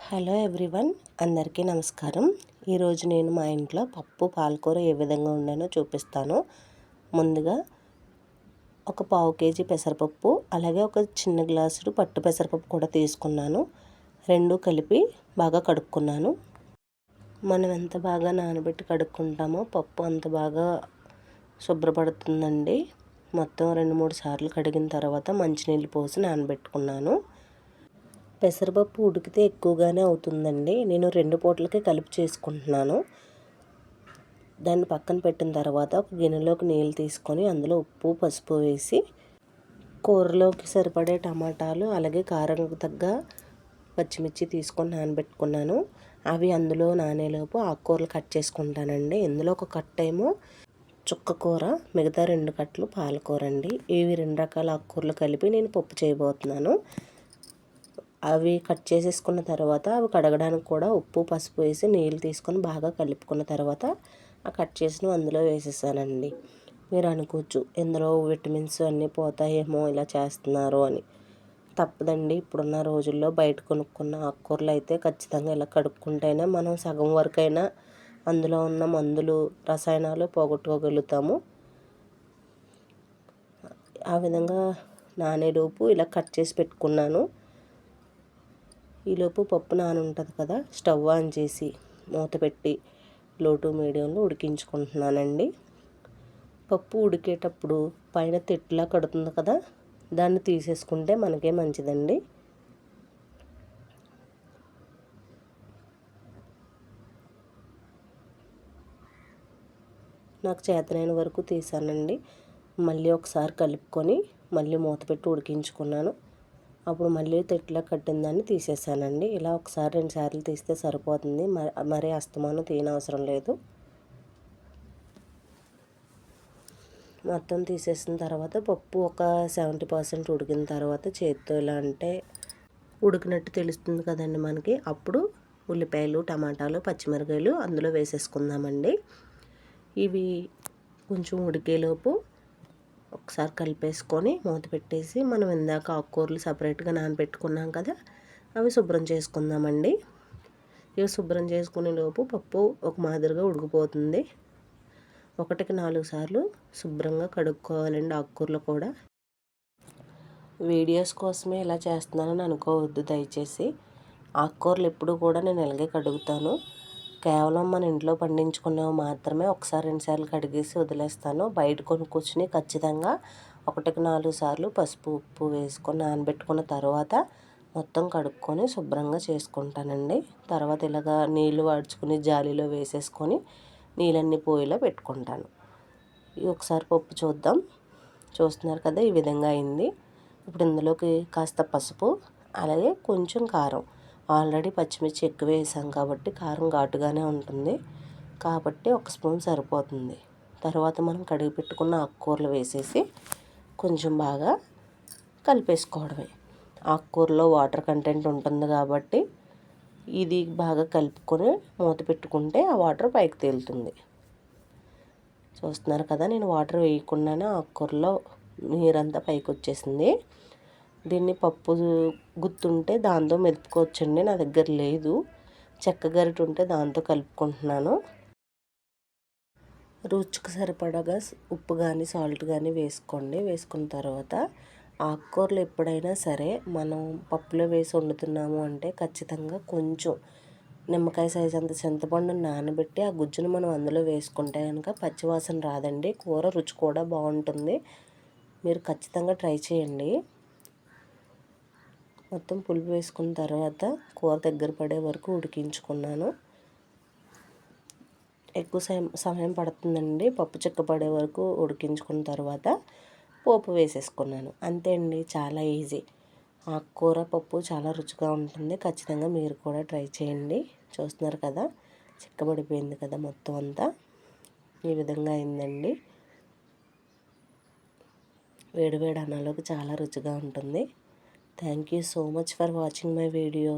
Hello everyone, అందరికీ నమస్కారం. ఈరోజు నేను మా ఇంట్లో పప్పు పాలకూర ఏ విధంగా వండానో చూపిస్తాను. ముందుగా ఒక పావు కేజీ పెసరపప్పు, అలాగే ఒక చిన్న గ్లాసుడు పట్టు పెసరపప్పు కూడా తీసుకున్నాను. రెండు కలిపి బాగా కడుక్కున్నాను. మనం ఎంత బాగా నానబెట్టి కడుక్కుంటామో పప్పు అంత బాగా శుభ్రపడుతుందండి. మొత్తం 2-3 సార్లు కడిగిన తర్వాత మంచినీళ్ళు పోసి నానబెట్టుకున్నాను. పెసరపప్పు ఉడికితే ఎక్కువగానే అవుతుందండి. నేను 2 పూటలకి కలిపి చేసుకుంటున్నాను. దాన్ని పక్కన పెట్టిన తర్వాత ఒక గిన్నెలోకి నీళ్ళు తీసుకొని అందులో ఉప్పు, పసుపు వేసి కూరలోకి సరిపడే టమాటాలు, అలాగే కారంకు తగ్గ పచ్చిమిర్చి తీసుకొని నానబెట్టుకున్నాను. అవి అందులో నానేలోపు ఆకుకూరలు కట్ చేసుకుంటానండి. ఇందులో ఒక కట్ట ఏమో చుక్క కూర, మిగతా 2 కట్టలు పాలకూర అండి. ఇవి 2 రకాల ఆకుకూరలు కలిపి నేను పప్పు చేయబోతున్నాను. అవి కట్ చేసేసుకున్న తర్వాత అవి కడగడానికి కూడా ఉప్పు, పసుపు వేసి నీళ్ళు తీసుకొని బాగా కలుపుకున్న తర్వాత ఆ కట్ చేసినవి అందులో వేసేసానండి. మీరు అనుకోవచ్చు, ఇందులో విటమిన్స్ అన్నీ పోతాయేమో ఇలా చేస్తున్నారు అని. తప్పదండి. ఇప్పుడున్న రోజుల్లో బయట కొనుక్కున్న ఆకుకూరలు అయితే ఖచ్చితంగా ఇలా కడుక్కుంటేనే మనం సగం వరకైనా అందులో ఉన్న మందులు, రసాయనాలు పోగొట్టుకోగలుగుతాము. ఆ విధంగా నానేలోపు ఇలా కట్ చేసి పెట్టుకున్నాను. ఈలోపు పప్పు నానుంటుంది కదా, స్టవ్ ఆన్ చేసి మూత పెట్టి లో టు మీడియంలో ఉడికించుకుంటున్నానండి. పప్పు ఉడికేటప్పుడు పైన తెట్టులా కడుతుంది కదా, దాన్ని తీసేసుకుంటే మనకే మంచిదండి. నాకు చేతనైన వరకు తీసానండి. మళ్ళీ ఒకసారి కలుపుకొని మళ్ళీ మూత పెట్టి ఉడికించుకున్నాను. అప్పుడు మళ్ళీ తెట్టులా కట్టిన దాన్ని తీసేసానండి. ఇలా ఒకసారి 2 సార్లు తీస్తే సరిపోతుంది. మరీ అస్తమానం తీయనవసరం లేదు. మొత్తం తీసేసిన తర్వాత పప్పు ఒక 70% ఉడికిన తర్వాత చేతితో ఇలా అంటే ఉడికినట్టు తెలుస్తుంది కదండి మనకి. అప్పుడు ఉల్లిపాయలు, టమాటాలు, పచ్చిమిరకాయలు అందులో వేసేసుకుందామండి. ఇవి కొంచెం ఉడికేలోపు ఒకసారి కలిపేసుకొని మూత పెట్టేసి మనం ఇందాక ఆకుకూరలు సపరేట్గా నానబెట్టుకున్నాం కదా, అవి శుభ్రం చేసుకుందామండి. ఇవి శుభ్రం చేసుకునే లోపు పప్పు ఒక మాదిరిగా ఉడికిపోతుంది. 1కి 4 సార్లు శుభ్రంగా కడుక్కోవాలండి ఆకుకూరలు కూడా. వీడియోస్ కోసమే ఇలా చేస్తున్నానని అనుకోవద్దు దయచేసి. ఆకుకూరలు ఎప్పుడు కూడా నేను ఇలాగే కడుగుతాను. కేవలం మన ఇంట్లో పండించుకునేవి మాత్రమే 1-2 సార్లు కడిగేసి వదిలేస్తాను. బయట కొనుక్కొచ్చి ఖచ్చితంగా 1కి 4 సార్లు పసుపు, ఉప్పు వేసుకొని నానబెట్టుకున్న తర్వాత మొత్తం కడుక్కొని శుభ్రంగా చేసుకుంటానండి. తర్వాత ఇలాగా నీళ్ళు వాడ్చుకుని జాలీలో వేసేసుకొని నీళ్ళన్నీ పోయేలా పెట్టుకుంటాను. ఒకసారి పప్పు చూద్దాం. చూస్తున్నారు కదా, ఈ విధంగా అయింది. ఇప్పుడు ఇందులోకి కాస్త పసుపు, అలాగే కొంచెం కారం. ఆల్రెడీ పచ్చిమిర్చి ఎక్కువ వేసాం కాబట్టి కారం ఘాటుగానే ఉంటుంది, కాబట్టి 1 స్పూన్ సరిపోతుంది. తర్వాత మనం కడిగి పెట్టుకున్న ఆకుకూరలు వేసేసి కొంచెం బాగా కలిపేసుకోవడమే. ఆకుకూరలో వాటర్ కంటెంట్ ఉంటుంది కాబట్టి ఇది బాగా కలుపుకొని మూత పెట్టుకుంటే ఆ వాటర్ పైకి తేలుతుంది. చూస్తున్నారు కదా, నేను వాటర్ వేయకుండానే ఆకుకూరలో నీరంతా పైకి వచ్చేసింది. దీన్ని పప్పు గుత్తుంటే దాంతో మెదుపుకోవచ్చండి. నా దగ్గర లేదు. చెక్క గరిటె ఉంటే దాంతో కలుపుకుంటున్నాను. రుచికి సరిపడగా ఉప్పు కానీ సాల్ట్ కానీ వేసుకోండి. వేసుకున్న తర్వాత ఆకుకూరలు ఎప్పుడైనా సరే మనం పప్పులో వేసి వండుతున్నాము అంటే ఖచ్చితంగా కొంచెం నిమ్మకాయ సైజ్ అంత చింతపండుని నానబెట్టి ఆ గుజ్జును మనం అందులో వేసుకుంటే కనుక పచ్చివాసన రాదండి. కూర రుచి కూడా బాగుంటుంది. మీరు ఖచ్చితంగా ట్రై చేయండి. మొత్తం పులుపు వేసుకున్న తర్వాత కూర దగ్గర పడే వరకు ఉడికించుకున్నాను. ఎక్కువ సమయం పడుతుందండి. పప్పు చిక్కపడే వరకు ఉడికించుకున్న తర్వాత పోపు వేసేసుకున్నాను. అంతే అండి, చాలా ఈజీ. ఆకుకూర పప్పు చాలా రుచిగా ఉంటుంది. ఖచ్చితంగా మీరు కూడా ట్రై చేయండి. చూస్తున్నారు కదా, చిక్కబడిపోయింది కదా మొత్తం అంతా. ఈ విధంగా అయిందండి. వేడివేడి అన్నంలోకి చాలా రుచిగా ఉంటుంది. Thank you so much for watching my video.